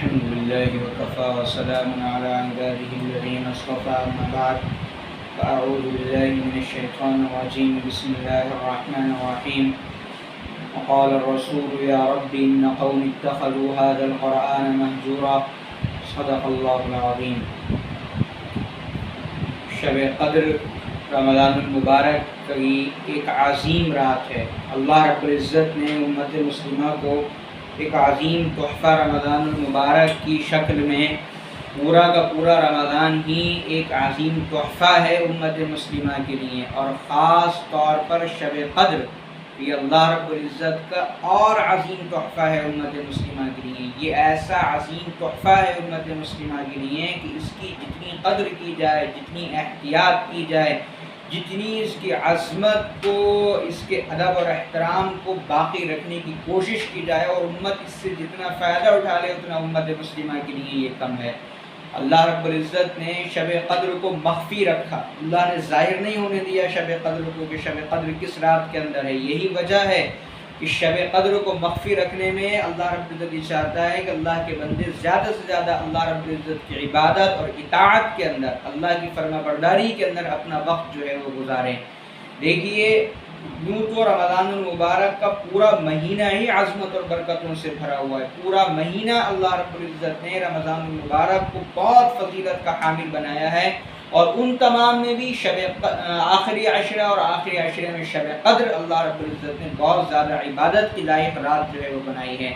الحمد لله وكفى وسلام على عباده الذين اصطفى أما بعد فأعوذ بالله من الشيطان الرجيم بسم الله الرحمن الرحيم وقال الرسول يا رب إن قوم اتخذوا هذا القرآن مهجورا صدق الله العظيم. شب قدر رمضان المبارک کی ایک عظیم رات ہے. اللہ رب العزت نے امت مسلمہ کو ایک عظیم تحفہ رمضان المبارک کی شکل میں پورا کا پورا رمضان ہی ایک عظیم تحفہ ہے امت مسلمہ کے لیے، اور خاص طور پر شب قدر یہ اللہ رب العزت کا اور عظیم تحفہ ہے امت مسلمہ کے لیے. یہ ایسا عظیم تحفہ ہے امت مسلمہ کے لیے کہ اس کی جتنی قدر کی جائے، جتنی احتیاط کی جائے، جتنی اس کی عظمت کو، اس کے ادب اور احترام کو باقی رکھنے کی کوشش کی جائے اور امت اس سے جتنا فائدہ اٹھا لے اتنا امت مسلمہ کے لیے یہ کم ہے. اللہ رب العزت نے شب قدر کو مخفی رکھا. اللہ نے ظاہر نہیں ہونے دیا شب قدر کو کہ شب قدر کس رات کے اندر ہے. یہی وجہ ہے کہ شب قدر کو مخفی رکھنے میں اللہ رب العزت یہ چاہتا ہے کہ اللہ کے بندے زیادہ سے زیادہ اللہ رب العزت کی عبادت اور اطاعت کے اندر، اللہ کی فرما برداری کے اندر اپنا وقت جو ہے وہ گزاریں. دیکھیے یوں تو رمضان المبارک کا پورا مہینہ ہی عظمت اور برکتوں سے بھرا ہوا ہے. پورا مہینہ اللہ رب العزت نے رمضان المبارک کو بہت فضیلت کا حامل بنایا ہے، اور ان تمام میں بھی آخری عشرہ اور آخری عشرے میں شب قدر اللہ رب العزت نے بہت زیادہ عبادت کی لائق رات جو ہے وہ بنائی ہے.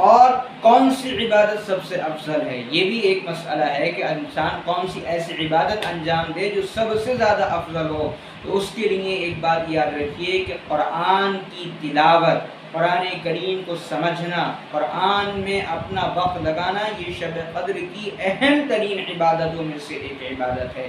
اور کون سی عبادت سب سے افضل ہے، یہ بھی ایک مسئلہ ہے کہ انسان کون سی ایسی عبادت انجام دے جو سب سے زیادہ افضل ہو. تو اس کے لیے ایک بات یاد رکھیے کہ قرآن کی تلاوت، قرآن کریم کو سمجھنا، قرآن میں اپنا وقت لگانا، یہ شب قدر کی اہم ترین عبادتوں میں سے ایک عبادت ہے.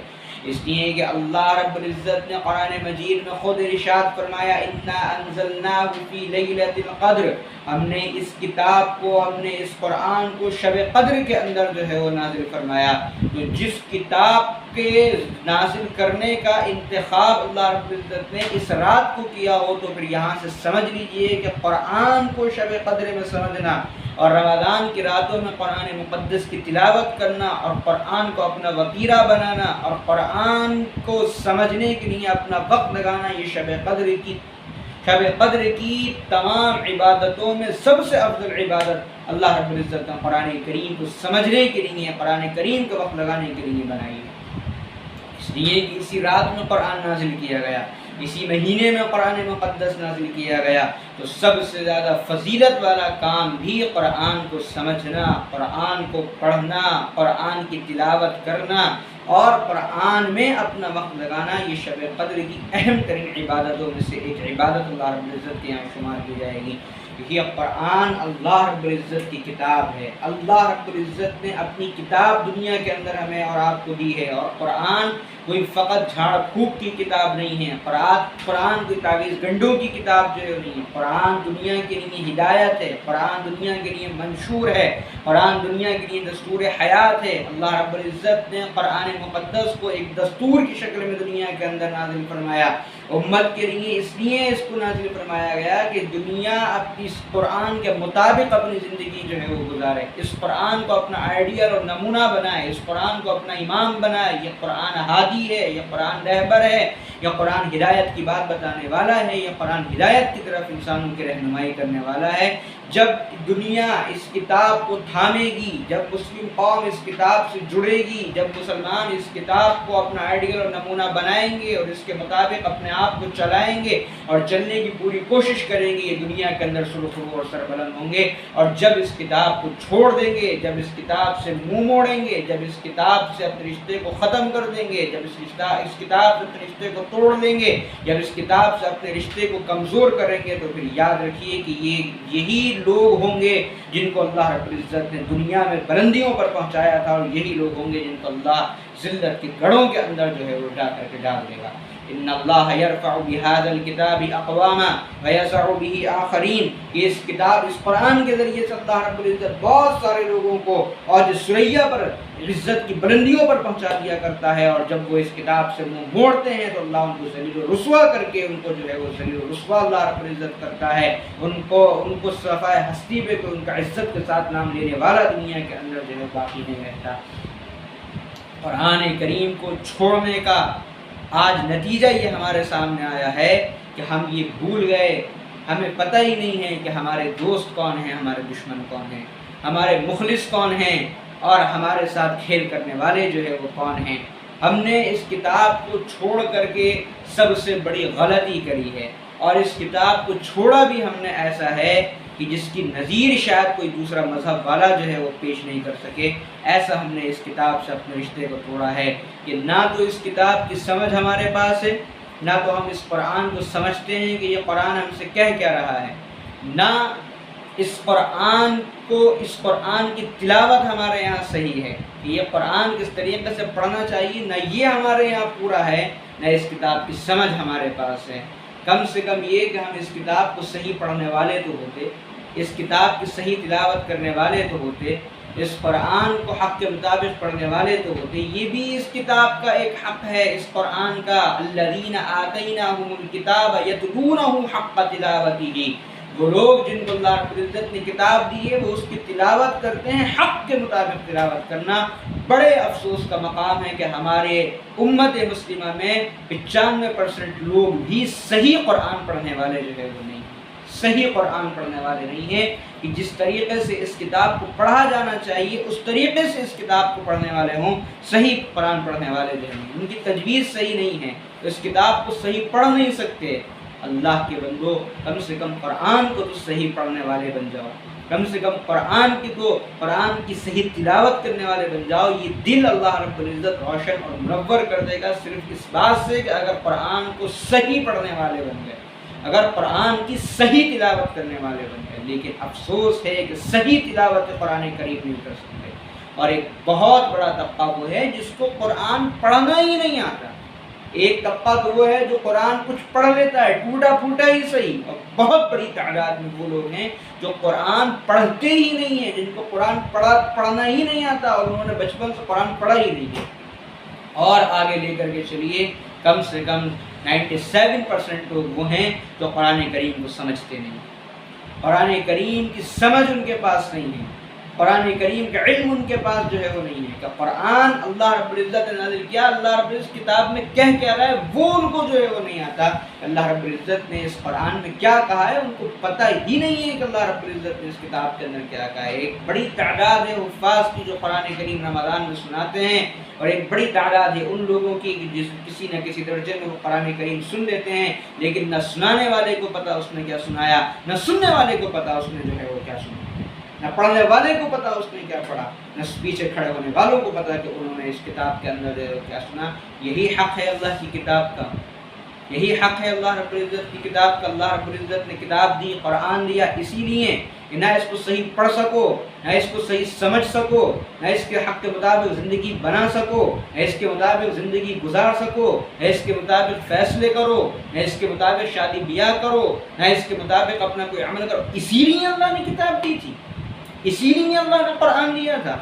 اس لیے کہ اللہ رب العزت نے قرآن مجید میں خود ارشاد فرمایا انا انزلناہ فی لیلۃ القدر، ہم نے اس کتاب کو، ہم نے اس قرآن کو شب قدر کے اندر جو ہے وہ نازل فرمایا. تو جس کتاب کے نازل کرنے کا انتخاب اللہ رب العزت نے اس رات کو کیا ہو تو پھر یہاں سے سمجھ لیجئے کہ قرآن کو شب قدر میں سمجھنا اور رمضان کی راتوں میں قرآن مقدس کی تلاوت کرنا اور قرآن کو اپنا وتیرہ بنانا اور قرآن کو سمجھنے کے لیے اپنا وقت لگانا، یہ شب قدر کی تمام عبادتوں میں سب سے افضل عبادت اللہ رب العزت نے قرآن کریم کو سمجھنے کے لیے، قرآن کریم کا وقت لگانے کے لیے بنائی ہے. اس لیے کہ اسی رات میں قرآن نازل کیا گیا، اسی مہینے میں قرآن مقدس نازل کیا گیا. تو سب سے زیادہ فضیلت والا کام بھی قرآن کو سمجھنا، قرآن کو پڑھنا، قرآن کی تلاوت کرنا اور قرآن میں اپنا وقت لگانا، یہ شب قدر کی اہم ترین عبادتوں میں سے ایک عبادت اللہ رب العزت کے یہاں شمار کی جائے گی. یہ قرآن اللہ رب العزت کی کتاب ہے. اللہ رب العزت نے اپنی کتاب دنیا کے اندر ہمیں اور آپ کو دی ہے، اور قرآن کوئی فقط جھاڑ پھونک کی کتاب نہیں ہے. قرآن کوئی تعویذ گنڈوں کی کتاب جو ہے نہیں ہے. قرآن دنیا کے لیے ہدایت ہے، قرآن دنیا کے لیے منشور ہے، قرآن دنیا کے لیے دستور حیات ہے. اللہ رب العزت نے قرآن مقدس کو ایک دستور کی شکل میں دنیا کے اندر نازل فرمایا امت کے لیے. اس لیے اس کو نازل فرمایا گیا کہ دنیا اپنی اس قرآن کے مطابق اپنی زندگی جو ہے وہ گزارے، اس قرآن کو اپنا آئیڈیل اور نمونہ بنائے، اس قرآن کو اپنا امام بنائے. یہ قرآن ہادی ہے، یہ قرآن رہبر ہے، یہ قرآن ہدایت کی بات بتانے والا ہے، یہ قرآن ہدایت کی طرف انسانوں کی رہنمائی کرنے والا ہے. جب دنیا اس کتاب کو تھامے گی، جب مسلم قوم اس کتاب سے جڑے گی، جب مسلمان اس کتاب کو اپنا آئیڈیل اور نمونہ بنائیں گے اور اس کے مطابق اپنے آپ کو چلائیں گے اور چلنے کی پوری کوشش کریں گے، یہ دنیا کے اندر سرخرو اور سربلند ہوں گے. اور جب اس کتاب کو چھوڑ دیں گے، جب اس کتاب سے منہ موڑیں گے، جب اس کتاب سے اپنے رشتے کو ختم کر دیں گے، جب اس کتاب سے اپنے رشتے کو توڑ دیں گے، جب اس کتاب سے اپنے رشتے کو کمزور کریں گے، تو پھر یاد رکھیے کہ یہی لوگ ہوں گے جن کو اللہ رب العزت نے دنیا میں بلندیوں پر پہنچایا تھا، اور یہی لوگ ہوں گے جن کو اللہ ذلت کے گڑھوں کے اندر جو ہے وہ ڈال کر کے ڈال دے گا. ان اللہ یرفع بہذا الکتاب اقواما ویضع بہ آخرین، کہ اس کتاب، اس قرآن کے ذریعے سے اللہ رب العزت بہت سارے لوگوں کو اور سریا پر، عزت کی بلندیوں پر پہنچا دیا کرتا ہے، اور جب وہ اس کتاب سے منہ موڑتے ہیں تو اللہ ان کو ذلیل و رسوا کر کے ان کو جو ہے وہ ذلیل و رسوا اللہ رب العزت کرتا ہے، ان کو صفائے ہستی پہ تو ان کا عزت کے ساتھ نام لینے والا دنیا کے اندر جو ہے باقی نہیں رہتا۔ قرآن کریم کو چھوڑنے کا آج نتیجہ یہ ہمارے سامنے آیا ہے کہ ہم یہ بھول گئے، ہمیں پتہ ہی نہیں ہے کہ ہمارے دوست کون ہیں، ہمارے دشمن کون ہیں، ہمارے مخلص کون ہیں، اور ہمارے ساتھ کھیل کرنے والے جو ہے وہ کون ہیں۔ ہم نے اس کتاب کو چھوڑ کر کے سب سے بڑی غلطی کری ہے، اور اس کتاب کو چھوڑا بھی ہم نے ایسا ہے کہ جس کی نظیر شاید کوئی دوسرا مذہب والا جو ہے وہ پیش نہیں کر سکے۔ ایسا ہم نے اس کتاب سے اپنے رشتے کو توڑا ہے کہ نہ تو اس کتاب کی سمجھ ہمارے پاس ہے، نہ تو ہم اس قرآن کو سمجھتے ہیں کہ یہ قرآن ہم سے کہہ کیا رہا ہے، نہ اس قرآن کی تلاوت ہمارے یہاں صحیح ہے کہ یہ قرآن کس طریقے سے پڑھنا چاہیے، نہ یہ ہمارے یہاں پورا ہے، نہ اس کتاب کی سمجھ ہمارے پاس ہے۔ کم سے کم یہ کہ ہم اس کتاب کو صحیح پڑھنے والے تو ہوتے، اس کتاب کی صحیح تلاوت کرنے والے تو ہوتے، اس قرآن کو حق کے مطابق پڑھنے والے تو ہوتے۔ یہ بھی اس کتاب کا ایک حق ہے، اس قرآن کا، الذین آتیناہم الکتاب یتلونہ حق تلاوتہ، وہ لوگ جن کو اللہ رب العزت نے کتاب دی ہے وہ اس کی تلاوت کرتے ہیں، حق کے مطابق تلاوت کرنا۔ بڑے افسوس کا مقام ہے کہ ہمارے امت مسلمہ میں 95% لوگ بھی صحیح قرآن پڑھنے والے جو ہے وہ نہیں ہیں، صحیح قرآن پڑھنے والے نہیں ہیں، کہ جس طریقے سے اس کتاب کو پڑھا جانا چاہیے اس طریقے سے اس کتاب کو پڑھنے والے ہوں، صحیح قرآن پڑھنے والے جو ہیں، ان کی تجویز صحیح نہیں ہے، تو اس کتاب کو صحیح پڑھ نہیں سکتے۔ اللہ کے بندو، کم سے کم قرآن کو تو صحیح پڑھنے والے بن جاؤ، کم سے کم قرآن کی صحیح تلاوت کرنے والے بن جاؤ۔ یہ دل اللہ رب العزت روشن اور منور کر دے گا صرف اس بات سے کہ اگر قرآن کو صحیح پڑھنے والے بن گئے، اگر قرآن کی صحیح تلاوت کرنے والے بن گئے۔ لیکن افسوس ہے کہ صحیح تلاوت قرآن کریم نہیں کر سکتے، اور ایک بہت بڑا طبقہ وہ ہے جس کو قرآن پڑھنا ہی نہیں آتا۔ ایک طبقہ تو وہ ہے جو قرآن کچھ پڑھ لیتا ہے، ٹوٹا پھوٹا ہی صحیح، اور بہت بڑی تعداد میں وہ لوگ ہیں جو قرآن پڑھتے ہی نہیں ہیں، جن کو قرآن پڑھنا ہی نہیں آتا، اور انہوں نے بچپن سے قرآن پڑھا ہی نہیں ہے۔ اور آگے لے کر کے چلیے، کم سے کم 97% لوگ وہ ہیں جو قرآن کریم کو سمجھتے نہیں، قرآن کریم کی سمجھ ان کے پاس نہیں ہے، قرآن کریم کا علم ان کے پاس جو ہے وہ نہیں ہے کہ قرآن اللہ رب العزت نے نازل کیا، اللہ رب العزت کتاب میں کہہ کیا رہا ہے وہ ان کو جو ہے وہ نہیں آتا، اللہ رب العزت نے اس قرآن میں کیا کہا ہے ان کو پتہ ہی نہیں ہے کہ اللہ رب العزت نے اس کتاب کے اندر کیا کہا ہے۔ ایک بڑی تعداد ہے حفاظ کی جو قرآن کریم رمضان میں سناتے ہیں، اور ایک بڑی تعداد ہے ان لوگوں کی جس کسی نہ کسی درجے میں وہ قرآن کریم سن لیتے ہیں، لیکن نہ سنانے والے کو پتہ اس نے کیا سنایا، نہ سننے والے کو پتہ اس نے جو ہے وہ کیا سنا، نہ پڑھنے والے کو پتا اس نے کیا پڑھا، نہ پیچھے کھڑے ہونے والوں کو پتا کہ انہوں نے اس کتاب کے اندر کیا سنا۔ یہی حق ہے اللہ کی کتاب کا، یہی حق ہے اللہ رب العزت کی کتاب کا۔ اللہ رب العزت نے کتاب دی، قرآن دیا، اسی لیے کہ نہ اس کو صحیح پڑھ سکو، نہ اس کو صحیح سمجھ سکو، نہ اس کے حق کے مطابق زندگی بنا سکو، نہ اس کے مطابق زندگی گزار سکو، نہ اس کے مطابق فیصلے کرو، نہ اس کے مطابق شادی بیاہ کرو، نہ اس کے مطابق اپنا کوئی عمل کرو۔ اسی لیے اللہ نے کتاب دی تھی، اسی لیے اللہ نے قرآن دیا تھا،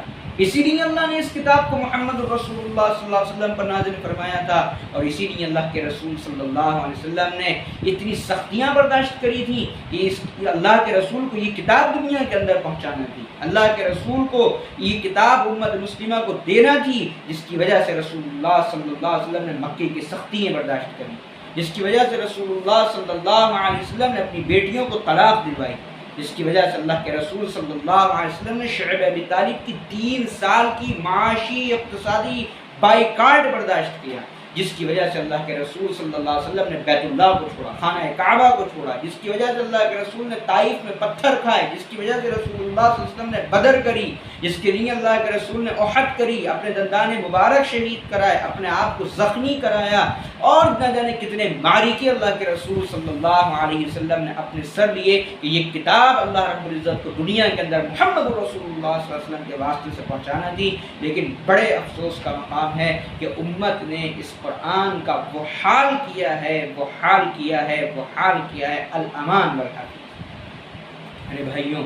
اسی لیے اللہ نے اس کتاب کو محمد رسول اللہ صلی اللہ علیہ وسلم پر نازل فرمایا تھا، اور اسی لیے اللہ کے رسول صلی اللہ علیہ وسلم نے اتنی سختیاں برداشت کری تھیں کہ اللہ کے رسول کو یہ کتاب دنیا کے اندر پہنچانا تھی، اللہ کے رسول کو یہ کتاب امت مسلمہ کو دینا تھی، جس کی وجہ سے رسول اللہ صلی اللہ علیہ وسلم نے مکے کی سختیاں برداشت کری، جس کی وجہ سے رسول اللہ صلی اللہ علیہ وسلم نے اپنی بیٹیوں کو طلاق دلوائی، جس کی وجہ سے اللہ کے رسول صلی اللہ علیہ وسلم نے شعیب ابی طالب کی 3 سال کی معاشی اقتصادی بائیکاٹ برداشت کیا، جس کی وجہ سے اللہ کے رسول صلی اللہ علیہ وسلم نے بیت اللہ کو چھوڑا، خانہ کعبہ کو چھوڑا، جس کی وجہ سے اللہ کے رسول نے طائف میں پتھر کھائے، جس کی وجہ سے رسول اللہ صلی اللہ علیہ وسلم نے بدر کری، جس کے لیے اللہ کے رسول نے احد کری، اپنے دندان مبارک شہید کرائے، اپنے آپ کو زخمی کرایا، اور نہ جانے کتنے معرکے اللہ کے رسول صلی اللہ علیہ وسلم نے اپنے سر لیے کہ یہ کتاب اللہ رب العزت کو دنیا کے اندر محمد رسول اللہ صلی اللہ علیہ وسلم کے واسطے سے پہنچانا تھی۔ لیکن بڑے افسوس کا مقام ہے کہ امت نے اس قرآن کا وہ حال کیا ہے الامان والحفیظ۔ میرے بھائیوں،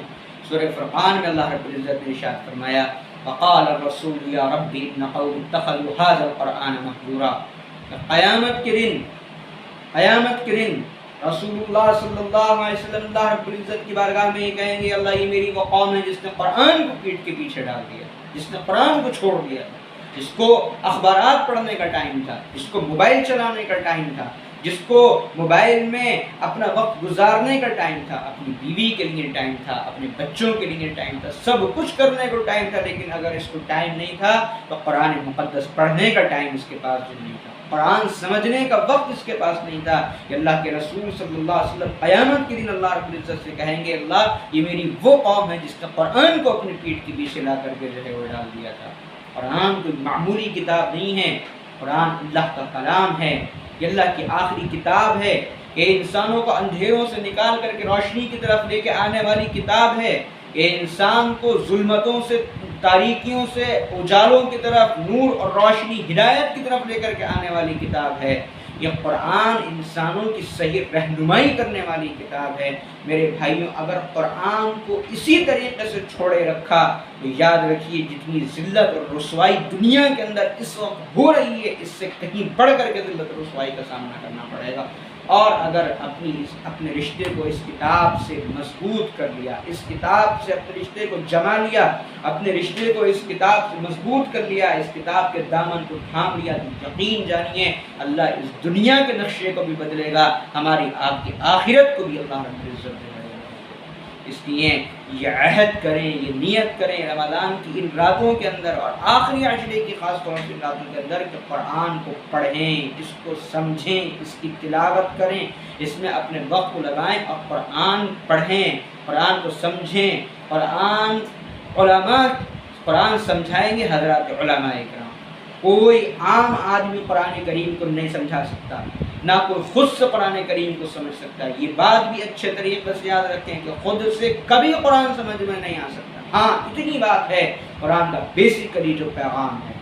سورہ فرقان میں اللہ رب العزت نے ارشاد فرمایا وقال الرسول یا رب ان قوم اتخذوا هذا القرآن مهجورا۔ قیامت کے دن رسول اللہ صلی اللہ علیہ وسلم اللہ رب العزت کی بارگاہ میں یہ کہیں گے اللہ یہ میری وہ قوم ہے جس نے قرآن کو پیٹ کے پیچھے ڈال دیا، جس نے قرآن کو چھوڑ دیا، جس کو اخبارات پڑھنے کا ٹائم تھا، جس کو موبائل چلانے کا ٹائم تھا، جس کو موبائل میں اپنا وقت گزارنے کا ٹائم تھا، اپنی بیوی کے لیے ٹائم تھا، اپنے بچوں کے لیے ٹائم تھا، سب کچھ کرنے کو ٹائم تھا، لیکن اگر اس کو ٹائم نہیں تھا تو قرآن مقدس پڑھنے کا ٹائم اس کے پاس جو نہیں تھا، قرآن سمجھنے کا وقت اس کے پاس نہیں تھا کہ اللہ کے رسول صلی اللہ علیہ وسلم قیامت کے دن اللہ رب العزت سے کہیں گے اللہ یہ میری وہ قوم ہے جس نے قرآن کو اپنی پیٹھ کے پیچھے لا کر کے جو ہے وہ ڈال دیا تھا۔ قرآن کوئی معمولی کتاب نہیں ہے، قرآن اللہ کا کلام ہے، یہ اللہ کی آخری کتاب ہے، کہ انسانوں کو اندھیروں سے نکال کر کے روشنی کی طرف لے کے آنے والی کتاب ہے، کہ انسان کو ظلمتوں سے، تاریکیوں سے اجالوں کی طرف، نور اور روشنی، ہدایت کی طرف لے کر کے آنے والی کتاب ہے۔ یہ قرآن انسانوں کی صحیح رہنمائی کرنے والی کتاب ہے۔ میرے بھائیوں، اگر قرآن کو اسی طریقے سے چھوڑے رکھا تو یاد رکھیے جتنی ذلت اور رسوائی دنیا کے اندر اس وقت ہو رہی ہے اس سے کہیں بڑھ کر کے ذلت اور رسوائی کا سامنا کرنا پڑے گا۔ اور اگر اپنے رشتے کو اس کتاب سے مضبوط کر لیا، اس کتاب سے اپنے رشتے کو جما لیا، اپنے رشتے کو اس کتاب سے مضبوط کر لیا، اس کتاب کے دامن کو تھام لیا، تو یقین جانیے اللہ اس دنیا کے نقشے کو بھی بدلے گا، ہماری آپ کی آخرت کو بھی اللہ رب العزت بدلے گا۔ اس لیے یہ عہد کریں، یہ نیت کریں رمضان کی ان راتوں کے اندر اور آخری عشرے کی خاص طور سے راتوں کے اندر کہ قرآن کو پڑھیں، اس کو سمجھیں، اس کی تلاوت کریں، اس میں اپنے وقت کو لگائیں اور قرآن پڑھیں، قرآن کو سمجھیں۔ قرآن سمجھائیں گے حضرات علماء کرام۔ کوئی عام آدمی قرآن کریم کو نہیں سمجھا سکتا، نہ کوئی خود سے قرآن کریم کو سمجھ سکتا ہے۔ یہ بات بھی اچھے طریقے سے یاد رکھیں کہ خود سے کبھی قرآن سمجھ میں نہیں آ سکتا۔ ہاں اتنی بات ہے، قرآن کا بیسیکلی جو پیغام ہے،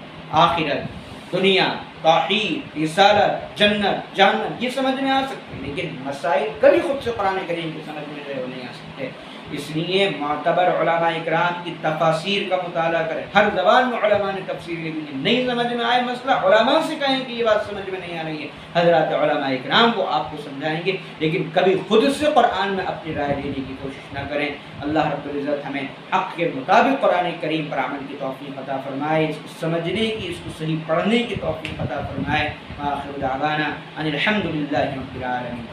آخرت، دنیا، توحید، رسالت، جنت، جہنم، یہ سمجھ میں آ سکتے ہیں، لیکن مسائل کبھی خود سے قرآن کریم کو سمجھ میں جو ہے وہ نہیں آ سکتے۔ اس لیے معتبر علماء اکرام کی تفاسیر کا مطالعہ کریں۔ ہر زبان میں علماء نے تفسیر لکھی ہے، نہیں سمجھ میں آئے مسئلہ علماء سے کہیں کہ یہ بات سمجھ میں نہیں آ رہی ہے، حضرات علماء اکرام کو آپ کو سمجھائیں گے، لیکن کبھی خود سے قرآن میں اپنی رائے دینے کی کوشش نہ کریں۔ اللہ رب العزت ہمیں حق کے مطابق قرآن کریم پر عمل کی توفیق عطا فرمائے، اس کو سمجھنے کی، اس کو صحیح پڑھنے کی توفیق عطا فرمائے۔ آخر دعوانا ان الحمد للہ رب العالمین۔